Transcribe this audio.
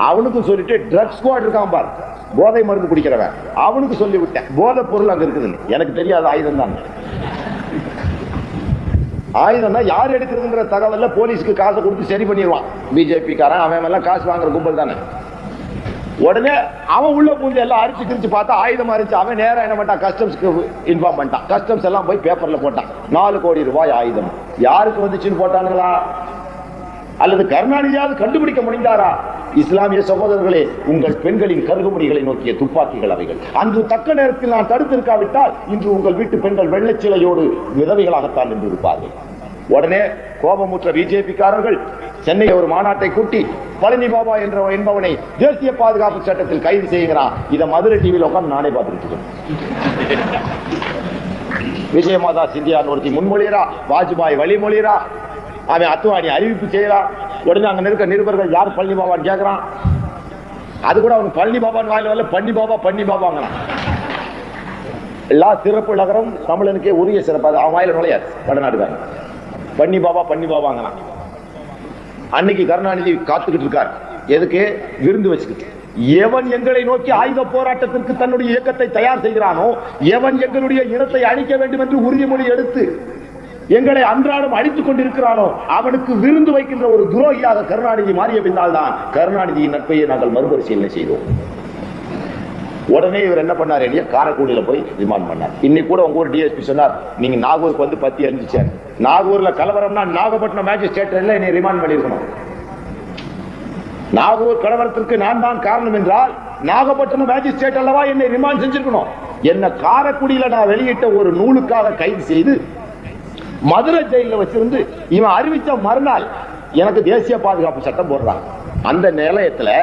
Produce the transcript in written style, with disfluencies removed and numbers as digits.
அவனுக்கு சொல்லிட்டு drugs squad இருக்கான் பார், போதை மருந்து குடிக்கிறவன், அவனுக்கு சொல்லி விட்டேன் போதை பொருள் அங்க இருக்குது. எனக்கு தெரியாத ஆயுதம் தான். ஆயுதம் தான் யார் எடுக்கிறதுங்கிற தகவல்ல போலீஸ்க்கு காசை கொடுத்து சரி பண்ணிடுவான். பிஜேபி காரன் அவன் எல்லாம் காசு வாங்குற கும்பல் தானே. உடனே அவன் உள்ள பூந்து எல்லாம் அரிச்சு கிரிச்சு பார்த்தா ஆயுதமா இருந்துச்சு. அவன் நேரம் என்ன பண்ணிட்டான், கஸ்டம்ஸ்க்கு இன்ஃபார்ம் பண்ணிட்டான். கஸ்டம்ஸ் எல்லாம் போய் பேப்பர்ல போட்டான் 4 கோடி ரூபாய் ஆயுதம். யாருக்கு வந்துச்சுன்னு போட்டானுங்களா அல்லது கருணாநிதியாவது கண்டுபிடிக்க முடிந்தாரா? இஸ்லாமிய சகோதரர்களே, உங்கள் பெண்களின் கருகுமணிகளை நோக்கிய துப்பாக்கிகள் அவைகள். அன்று தக்க நேரத்தில் நான் தடுத்திருக்காவிட்டால் இன்று உங்கள் வீட்டு பெண்கள் வெள்ளச்சிலையோடு விதவைகளாகத்தான் நின்று இருப்பார்கள். உடனே கோபமுற்ற பிஜேபிக்காரர்கள் சென்னை ஒரு மாநாட்டை கூட்டி பழனி பாபா என்பவனை தேசிய பாதுகாப்பு சட்டத்தில் கைது செய்கிறான். இதை மதுரை டிவியில் உட்காந்து நானே பார்த்துட்டு விஜயமாதா சிந்தியா ஒருத்தி முன்மொழியரா, வாஜ்பாய் வழிமொழியரா, அவன் அத்வானி அறிவிப்பு செய்யறான். உடனே அங்க இருக்க நிருபர்கள் யார் பழனி பாபான்னு கேட்கிறான். அது கூட அவனுக்கு பழனி பாபான்னு வாயில வரல, பண்ணி பாபாங்கிறான். எல்லா சிறப்பு நகரம் தமிழனுக்கே உரிய சிறப்பு. அவன் வாயில நுழையாது வடநாடுகாரன். பண்ணி பாபாங்கிறான். அன்னைக்கு கருணாநிதி காத்துக்கிட்டு இருக்கார். எதுக்கு? விருந்து வச்சுக்கிட்டு. எவன் எங்களை நோக்கி ஆயுத போராட்டத்திற்கு தன்னுடைய இயக்கத்தை தயார் செய்கிறானோ, எவன் எங்களுடைய இனத்தை அழிக்க வேண்டும் என்று உறுதிமொழி எடுத்து எங்களை அன்றாடம் அழித்துக் கொண்டிருக்கிறானோ அவனுக்கு விருந்து வைக்கின்ற ஒரு துரோகியாக கருணாநிதி மாறிய பின்னால் தான் கருணாநிதியின் நட்பையை நாங்கள் மறுபரிசீலனை செய்தோம். உடனே இவர் என்ன பண்ணார், காரைக்குடியில போய் ரிமாண்ட் பண்ணார். இன்னைக்கு கூட உங்க ஊர் டிஎஸ்பி சொன்னார், நீங்க நாகூருக்கு வந்து பத்தி அறிஞ்சிச்சார். நாகூர்ல கலவரம்னா நாகப்பட்டினம் மேஜிஸ்ட்ரேட்ல என்னை ரிமாண்ட் பண்ணிருக்கணும். நாகூர் கலவரத்திற்கு நான் தான் காரணம் என்றால் நாகப்பட்டினம் மேஜிஸ்ட்ரேட் அல்லவா என்னை ரிமாண்ட் செஞ்சிருக்கணும். என்ன காரைக்குடியில நான் வெளியிட்ட ஒரு நூலுக்காக கைது செய்து மதுரை ஜெயில வச்சிருந்து இவன் அறிவிச்ச மறுநாள் எனக்கு தேசிய பாதுகாப்பு சட்டம் போடுறான். அந்த நிலையத்துல